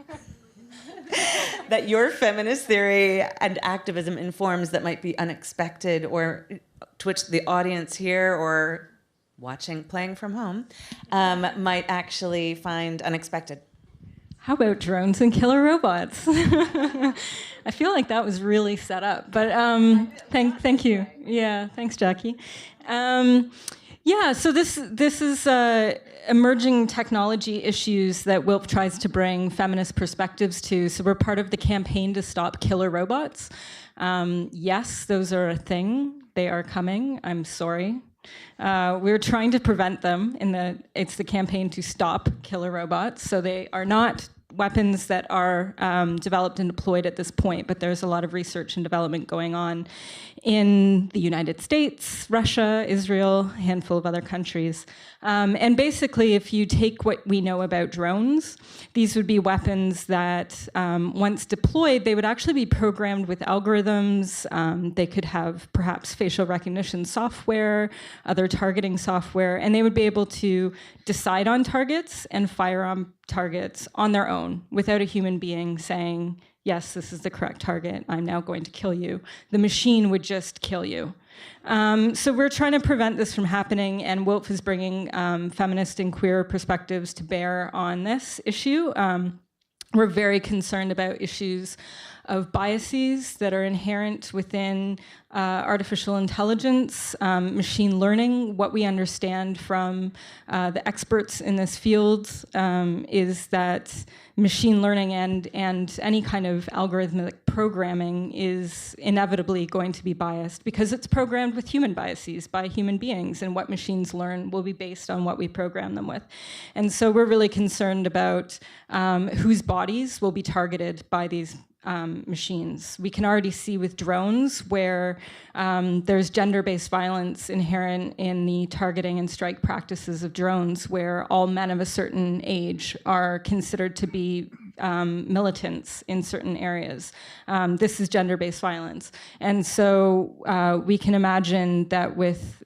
that your feminist theory and activism informs that might be unexpected, or to which the audience here or playing from home, might actually find unexpected. How about drones and killer robots? I feel like that was really set up, but thank you. Yeah, thanks, Jackie. So this is emerging technology issues that WILP tries to bring feminist perspectives to. So we're part of the campaign to stop killer robots. Yes, those are a thing. They are coming. I'm sorry. We're trying to prevent them. It's the campaign to stop killer robots. So they are not weapons that are developed and deployed at this point, but there's a lot of research and development going on in the United States, Russia, Israel, a handful of other countries. And basically, if you take what we know about drones, these would be weapons that, once deployed, they would actually be programmed with algorithms. They could have perhaps facial recognition software, other targeting software, and they would be able to decide on targets and fire on targets on their own without a human being saying, yes, this is the correct target, I'm now going to kill you. The machine would just kill you. So we're trying to prevent this from happening, and WILP is bringing feminist and queer perspectives to bear on this issue. We're very concerned about issues of biases that are inherent within artificial intelligence, machine learning. What we understand from the experts in this field is that machine learning and any kind of algorithmic programming is inevitably going to be biased because it's programmed with human biases by human beings, and what machines learn will be based on what we program them with. And so we're really concerned about whose bodies will be targeted by these machines. We can already see with drones where there's gender-based violence inherent in the targeting and strike practices of drones, where all men of a certain age are considered to be militants in certain areas. This is gender-based violence. And so we can imagine that with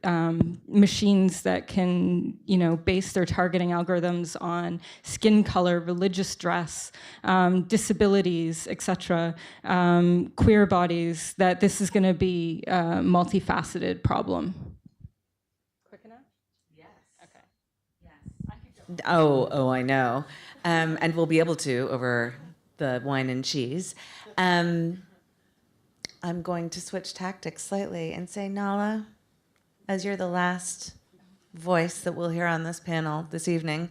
machines that can, base their targeting algorithms on skin color, religious dress, disabilities, etc., queer bodies, that this is going to be a multifaceted problem. Quick enough? Yes. Okay. Yes. Oh, I know. And we'll be able to over the wine and cheese. I'm going to switch tactics slightly and say, Nala, as you're the last voice that we'll hear on this panel this evening,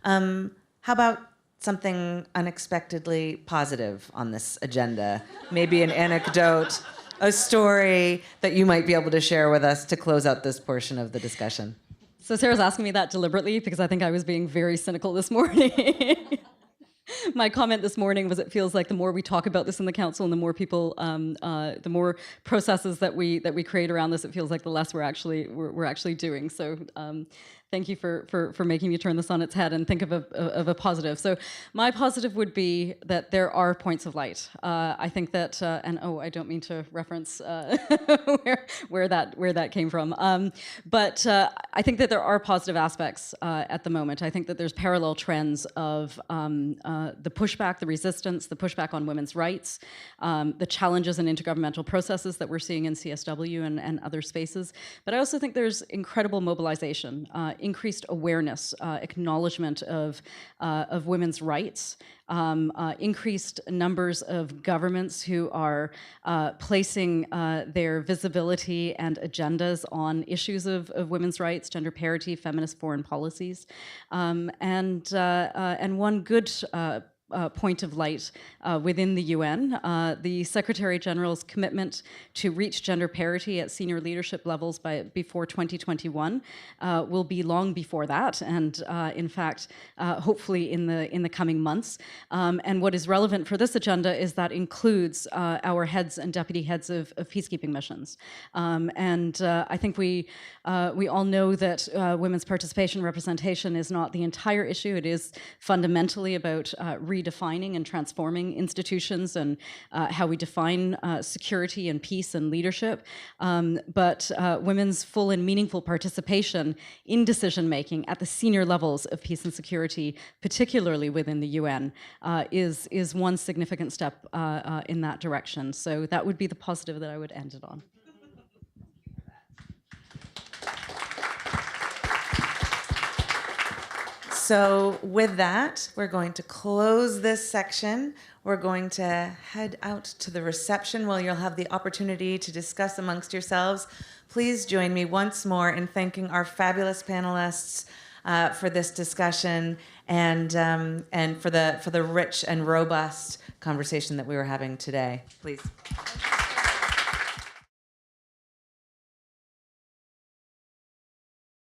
how about something unexpectedly positive on this agenda? Maybe an anecdote, a story that you might be able to share with us to close out this portion of the discussion. So Sarah's asking me that deliberately because I think I was being very cynical this morning. My comment this morning was it feels like the more we talk about this in the council and the more people, the more processes that we create around this, it feels like the less we're actually doing. So thank you for making me turn this on its head and think of a positive. So my positive would be that there are points of light. I think that, I don't mean to reference where that came from, but I think that there are positive aspects at the moment. I think that there's parallel trends of the pushback, the resistance, the pushback on women's rights, the challenges in intergovernmental processes that we're seeing in CSW and other spaces. But I also think there's incredible mobilization, increased awareness, acknowledgement of women's rights, increased numbers of governments who are placing their visibility and agendas on issues of women's rights, gender parity, feminist foreign policies. And one good point of light within the UN. The Secretary General's commitment to reach gender parity at senior leadership levels before 2021 will be long before that, and in fact, hopefully in the coming months. And what is relevant for this agenda is that includes our heads and deputy heads of peacekeeping missions. And I think we all know that women's participation and representation is not the entire issue. It is fundamentally about redefining and transforming institutions and how we define security and peace and leadership. But women's full and meaningful participation in decision-making at the senior levels of peace and security, particularly within the UN, is one significant step in that direction. So that would be the positive that I would end it on. So with that, we're going to close this section. We're going to head out to the reception where you'll have the opportunity to discuss amongst yourselves. Please join me once more in thanking our fabulous panelists for this discussion and for the rich and robust conversation that we were having today. Please.